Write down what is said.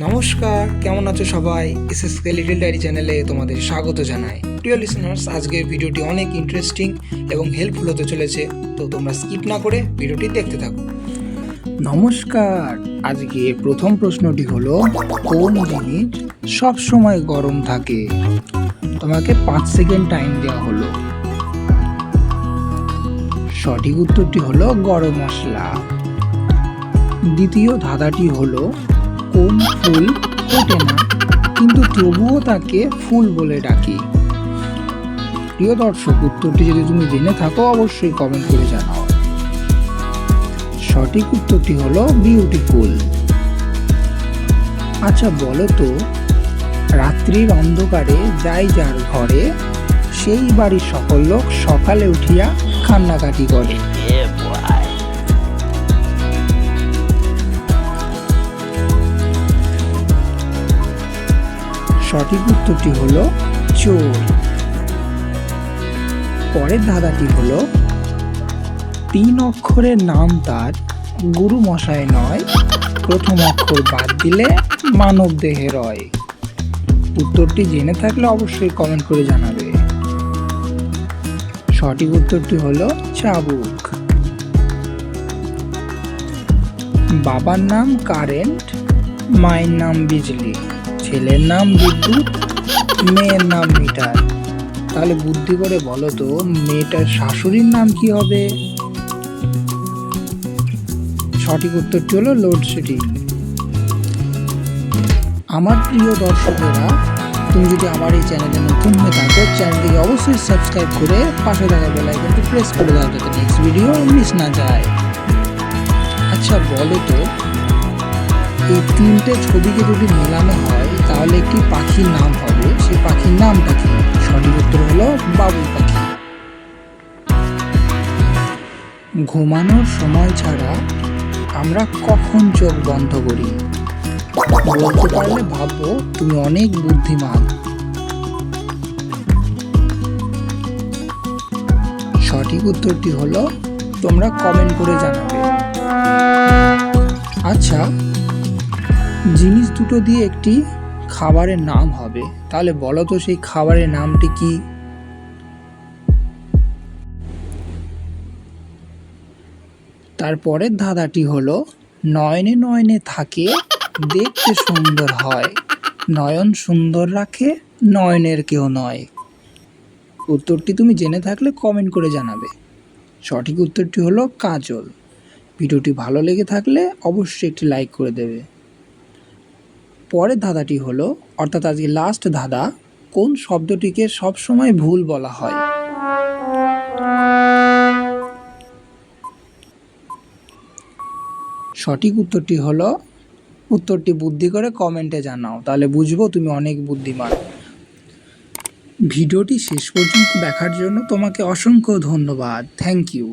নমস্কার, কেমন আছো সবাই? এসএসকে লিটল ডায়েরি চ্যানেলে তোমাদের স্বাগত জানাই। প্রিয় লিসনার্স, আজকের ভিডিওটি অনেক ইন্টারেস্টিং এবং হেল্পফুল হতে চলেছে, তো তোমরা স্কিপ না করে ভিডিওটি দেখতে থাকো। নমস্কার, আজকে প্রথম প্রশ্নটি হলো, কোন জিনিস সব সময় গরম থাকে? তোমাকে 5 সেকেন্ড টাইম দেওয়া হলো। সঠিক উত্তরটি হলো গরম মশলা। দ্বিতীয় ধাঁধাটি হলো, কোন ফুল ফোটে না কিন্তু তবুও তাকে ফুল বলে ডাকি? প্রিয় দর্শক, উত্তরটি যদি তুমি জেনে থাকো অবশ্যই কমেন্ট করে জানাও। সঠিক উত্তরটি হলো বিউটিফুল। আচ্ছা বলো তো, রাত্রির অন্ধকারে যাই যার ঘরে, সেই বাড়ির সকল লোক সকালে উঠিয়া কান্নাকাটি করে। সঠিক উত্তরটি হলো চোর। পরের ধাঁধাটি হলো, 3 অক্ষরের নাম তার, গুরু মশাই নয়, প্রথম অক্ষর বাদ দিলে মানব দেহে রয়। উত্তরটি জেনে থাকলে অবশ্যই কমেন্ট করে জানাবে। সঠিক উত্তরটি হলো চাবুক। বাবার নাম কারেন্ট, মায়ের নাম বিজলি, ছেলের নাম বিদ্যুৎ, মেয়ের নাম মিটার। তাহলে বুদ্ধি করে বলো তো, মেয়েটার শাশুড়ির নাম কি হবে? সঠিক উত্তরটি হলো লোডশেডিং। আমার প্রিয় দর্শকেরা, তুমি যদি আমার এই চ্যানেলে নতুন হয়ে থাকো, চ্যানেলটিকে অবশ্যই সাবস্ক্রাইব করে পাশে থাকা বেল আইকনটি প্রেস করে দাও, যাতে নেক্সট ভিডিও মিস না যায়। আচ্ছা বলো তো, এই 3টে ছবিকে যদি মেলানো হয় তাহলে একটি পাখির নাম হবে, সেই পাখির নামটা কি? সঠিক উত্তর হলো বাবুই পাখি। ঘুমানোর সময় ছাড়া আমরা কখন চোখ বন্ধ করি? বলতে পারলে ভাববো তুমি অনেক বুদ্ধিমান। সঠিক উত্তরটি হলো, তোমরা কমেন্ট করে জানাবে। আচ্ছা, জিনিস দুটো দিয়ে একটি খাবারের নাম হবে, তাহলে বলো তো সেই খাবারের নামটি কি? তারপরের ধাঁধাটি হলো, নয়নে নয়নে থাকে, দেখতে সুন্দর হয়, নয়ন সুন্দর রাখে, নয়নের কেউ নয়। উত্তরটি তুমি জেনে থাকলে কমেন্ট করে জানাবে। সঠিক উত্তরটি হলো কাজল। ভিডিওটি ভালো লেগে থাকলে অবশ্যই একটি লাইক করে দেবে। পরের ধাঁধাটি হলো, অর্থাৎ আজকে লাস্ট ধাঁধা, কোন শব্দটিকে সবসময় ভুল বলা হয়? সঠিক উত্তরটি হলো, উত্তরটি বুদ্ধি করে কমেন্টে জানাও, তাহলে বুঝবো তুমি অনেক বুদ্ধিমান। ভিডিওটি শেষ পর্যন্ত দেখার জন্য তোমাকে অসংখ্য ধন্যবাদ। Thank you.